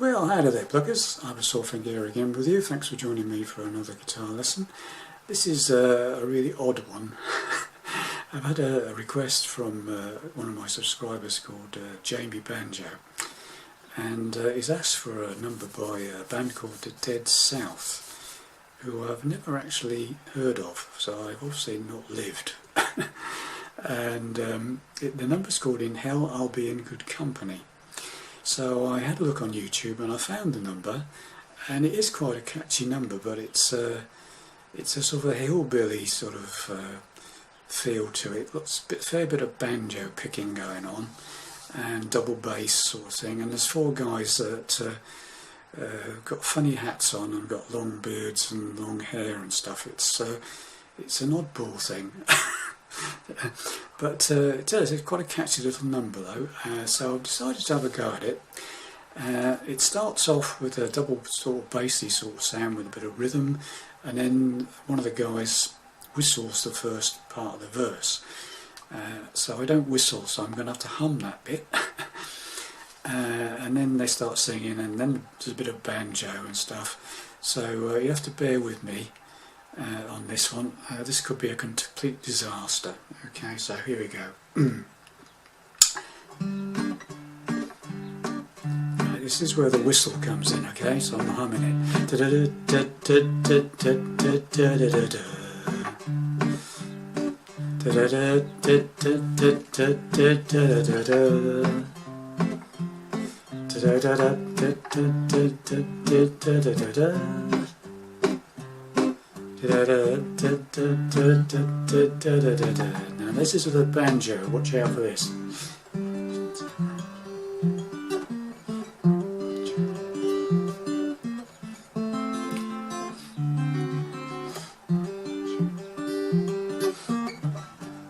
Well, howdy there pluggers, I'm Bassline here again with you. Thanks for joining me for another guitar lesson. This is a really odd one. I've had a request from one of my subscribers called Jamie Banjo, and he's asked for a number by a band called The Dead South, who I've never actually heard of, so I've obviously not lived. And the number's called In Hell I'll Be in Good Company. So I had a look on YouTube and I found the number, and it is quite a catchy number, but it's a sort of a hillbilly sort of feel to it. Lots fair bit of banjo picking going on and double bass sort of thing, and there's four guys that got funny hats on and got long beards and long hair and stuff. It's an oddball thing. But it's quite a catchy little number though, so I've decided to have a go at it. It starts off with a double sort of bassy sort of sound with a bit of rhythm, and then one of the guys whistles the first part of the verse. So I don't whistle, so I'm going to have to hum that bit. And then they start singing, and then there's a bit of banjo and stuff. So you have to bear with me on this one. This could be a complete disaster. Okay, so here we go. This is where the whistle comes in, okay, so I'm humming it. Now this is with a banjo, watch out for this.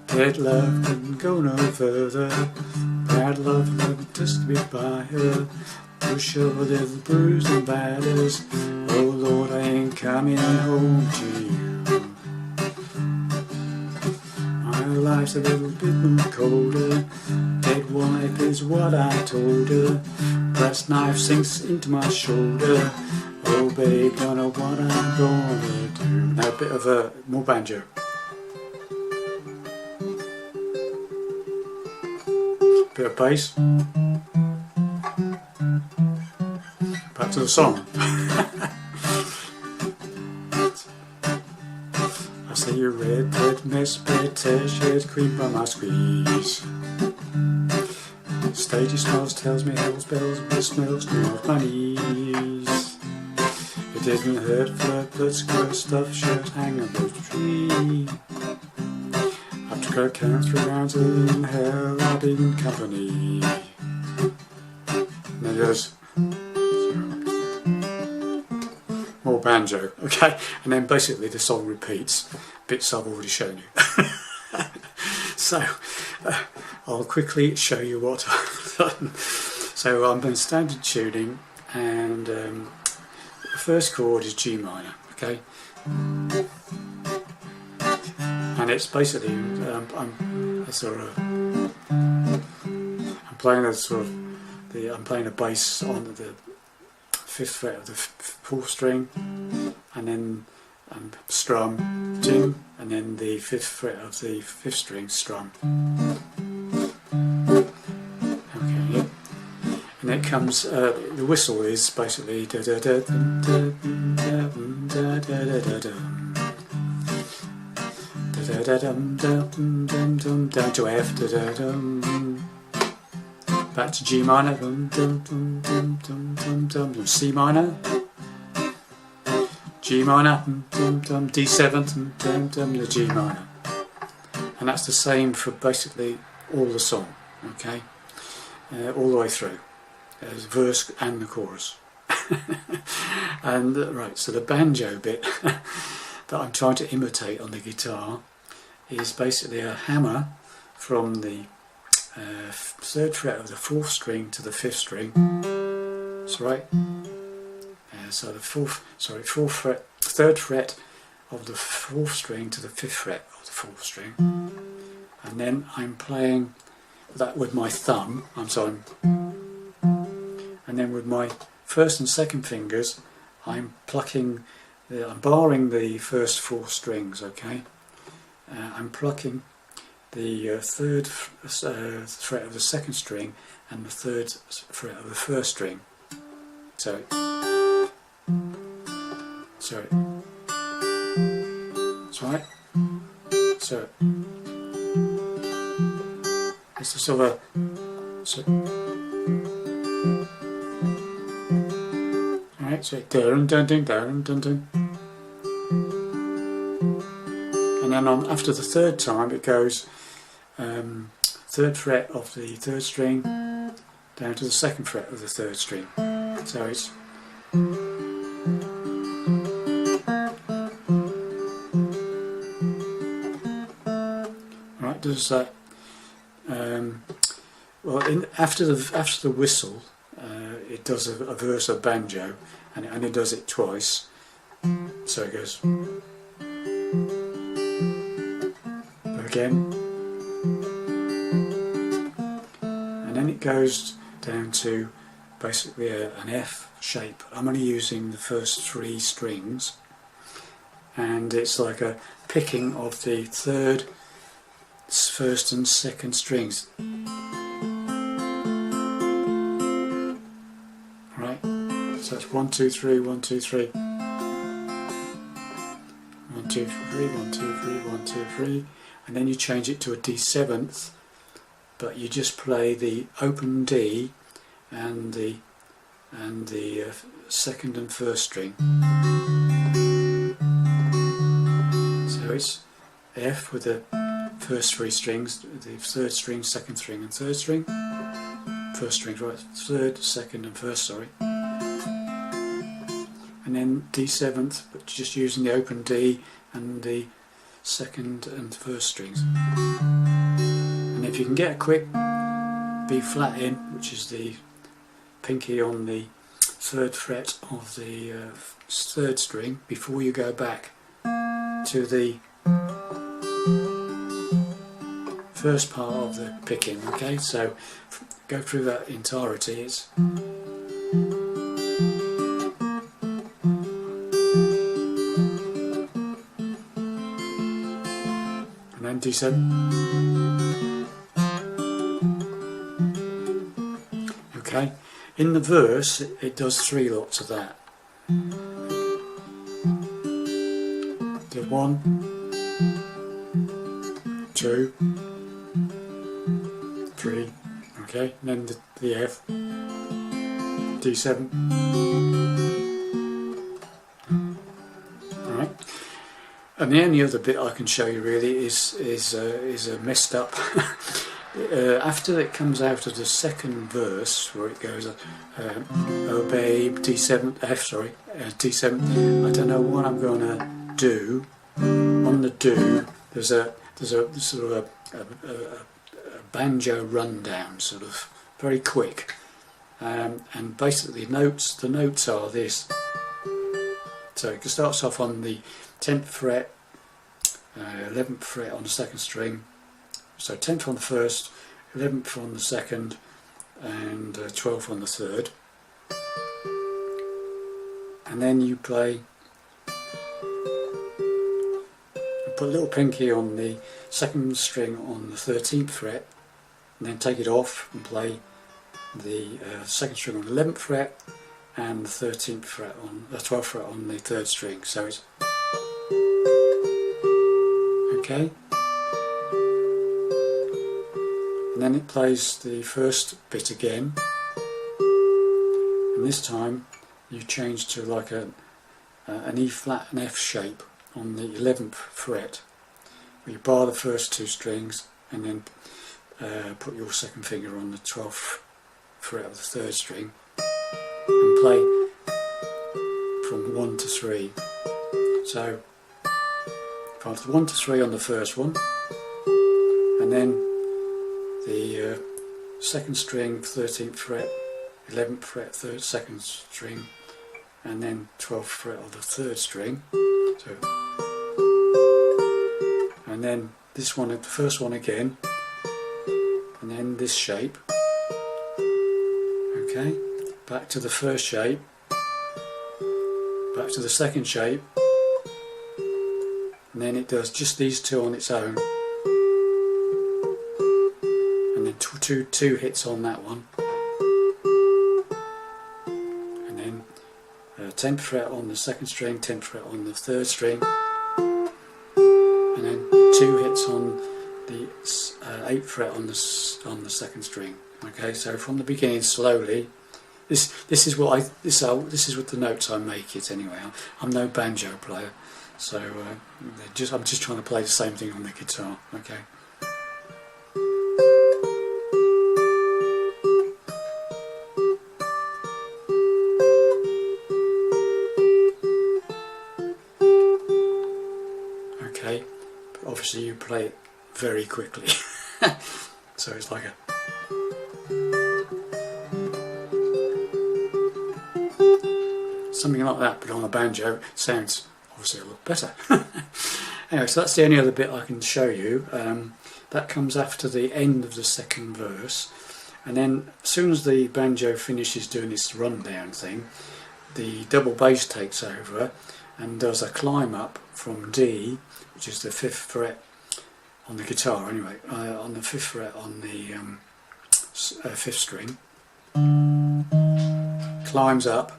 Dead love can go no further, bad love can just be by her. Push over the bruised and batters, oh Lord, I ain't coming home to you. My life's a little bit more colder, dead wife is what I told her. Brass knife sinks into my shoulder, oh babe, don't know what I'm gonna do. Now a bit of more banjo. Bit of bass. Back to the song. I say you red mess, bed tear, shed, creep on my squeeze. Stagey smells, tells me hell's bells, but smells to my knees. It didn't hurt, flirt, blood, squirt, stuff, shirt, hang on the tree. After I count 3 rounds in hell, I'll be in company. Now there's more banjo, okay, and then basically the song repeats bits I've already shown you. So I'll quickly show you what I've done. So I'm in standard tuning, and the first chord is G minor, okay, and it's basically I'm playing a bass on the 5th fret of the 4th string, and then strum, ding, and then the 5th fret of the 5th string, strum. Okay, yeah. And it comes, the whistle is basically da da da da da da da da down to F, back to G minor, C minor, G minor, D7, the G minor, and that's the same for basically all the song, okay, all the way through, the verse and the chorus. And right, so the banjo bit that I'm trying to imitate on the guitar is basically a hammer from the 3rd fret of the 4th string to the 5th string. That's right. So the 3rd fret of the 4th string to the 5th fret of the 4th string, and then I'm playing that with my thumb. And then with my first and second fingers, I'm plucking, I'm barring the first 4 strings, okay? I'm plucking the third fret of the second string and the third fret of the first string. So that's right. So it's a sort of alright, so dun dun dun dun dun dun. And then on after the third time it goes third fret of the third string down to the second fret of the third string. So it's right. Does that well? After the whistle, it does a verse of banjo, and it only does it twice. So it goes again, and then it goes down to basically an F shape. I'm only using the first 3 strings, and it's like a picking of the third, first and second strings. Right, so it's 1 2 3 1 2 3 1 2 3 1 2 3 1 2 3, and then you change it to a D7th, but you just play the open D and the second and first string. So it's F with the first 3 strings, the third string, second string and third string. First string, right, third, second and first, sorry. And then D7th, but just using the open D and the second and first strings. And if you can get a quick B flat in, which is the pinky on the third fret of the third string, before you go back to the first part of the picking, okay? So go through that entirety. It's and then D7. Okay, in the verse it does 3 lots of that. The 1, 2, 3, okay, and then the F, D7. Alright, and the only other bit I can show you really is a messed up. After it comes out of the second verse, where it goes, oh babe, D7, F, sorry, D7. I don't know what I'm going to do. On the do, there's a sort of a banjo rundown, sort of very quick, and basically the notes are this. So it starts off on the 10th fret, 11th fret on the second string, so 10th on the first, 11th on the second, and 12th on the third, and then you play, put a little pinky on the second string on the 13th fret, and then take it off and play the second string on the 11th fret and the 13th fret on the 12th fret on the third string. So it's okay, and then it plays the first bit again, and this time you change to like an E flat and F shape on the 11th fret, where you bar the first 2 strings and then put your second finger on the 12th fret of the third string and play from 1 to 3. So from 1 to 3 on the first one, and then the second string, 13th fret, 11th fret, second string, and then 12th fret of the third string. So, and then this one, the first one again, and then this shape. Okay, back to the first shape, back to the second shape, and then it does just these two on its own, and then two hits on that one, and then 10th fret on the second string, 10th fret on the third string, and then 2 hits on the 8th fret on the second string. Okay, so from the beginning, slowly. This is what the notes I make it anyway. I'm no banjo player, so I'm just trying to play the same thing on the guitar. Okay. Okay, but obviously you play it very quickly, so it's like a. Something like that, but on a banjo sounds obviously a lot better. Anyway, so that's the only other bit I can show you. That comes after the end of the second verse, and then as soon as the banjo finishes doing its rundown thing, the double bass takes over and does a climb up from D, which is the 5th fret on the guitar anyway, on the 5th fret on the 5th string, climbs up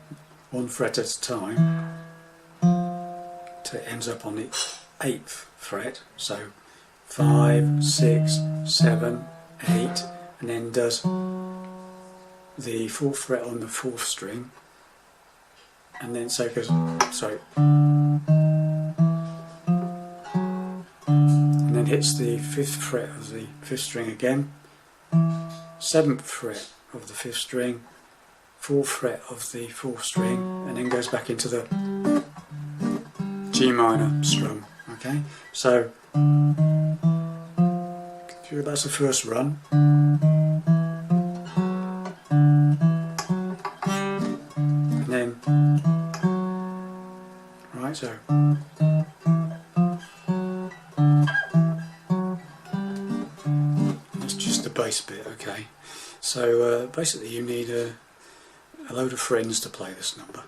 1 fret at a time till it ends up on the 8th fret, so 5, 6, 7, 8, and then does the 4th fret on the 4th string, and then so it goes, sorry, and then hits the 5th fret of the 5th string again, 7th fret of the 5th string, 4th fret of the 4th string, and then goes back into the G minor strum. Okay, so that's the first run. And then, right, so that's just the bass bit. Okay, so basically you need a load of friends to play this number.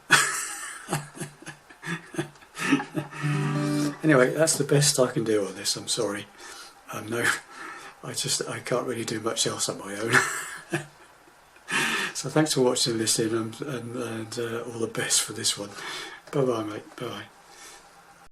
Anyway, that's the best I can do on this. I'm sorry. No, I can't really do much else on my own. So thanks for watching and listening, and all the best for this one. Bye bye, mate. Bye bye.